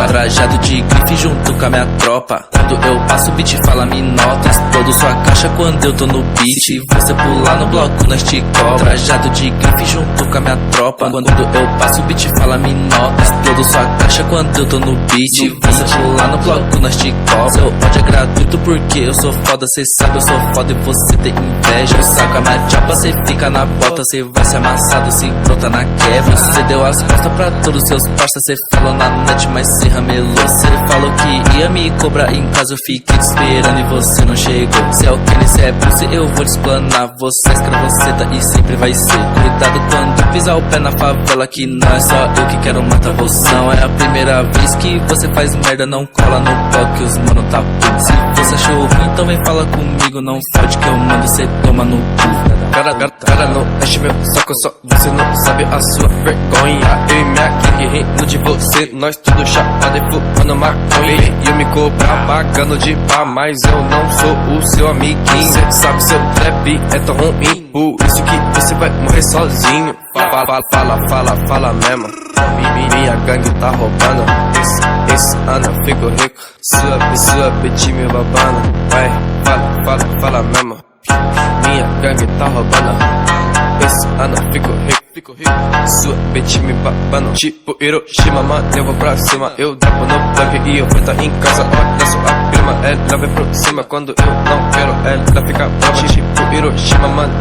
Trajado de grife junto com a minha tropa. Quando eu passo o beat fala me nota. Explodo sua caixa quando eu tô no beat. Você pular no bloco nós te cobra. Trajado de grife junto com a minha tropa. Quando eu passo o beat fala me nota. Explodo sua caixa quando eu tô no beat. Você pular no bloco nós te cobra. Seu ódio é gratuito porque eu sou foda. Cê sabe eu sou foda e você tem inveja. Eu saco a minha chapa, cê fica na bota. Cê vai ser amassado, se pronta na quebra. Cê deu as costas pra todos seus parceiros. Cê falou na net, mas cê ramelou. Você falou que ia me cobrar em casa, eu fiquei te esperando e você não chegou. Se é o que cê é pussy, eu vou te explanar. Você é escravoceta e sempre vai ser. Cuidado quando pisar o pé na favela, que não é só eu que quero matar você. Não é a primeira vez que você faz merda, não cola no pau que os mano tá puto. Se você achou ruim, então vem fala comigo, não fode que eu mando, cê toma no cu. Cara, não enche meu saco, só você não sabe a sua vergonha. Eu e minha gangue rindo de você, nós tudo chapado e fumando maconha. E eu me cobrar pagando de pá, mas eu não sou o seu amiguinho. Cê sabe seu trap é tão ruim, por isso que você vai morrer sozinho. Fala mesmo, minha gangue tá roubando. Esse ano eu fico rico, sua bitch me babando. Vai, fala mesmo, minha gangue tá roubando. Esse ano eu fico rico, sua bitch me babando. Tipo Hiroshima, mano, eu vou pra cima. Eu depo no plug e eu vou tá em casa. Olha sua prima, ela vem por cima. Quando eu não quero, ela fica brava. Tipo Hiroshima, mano.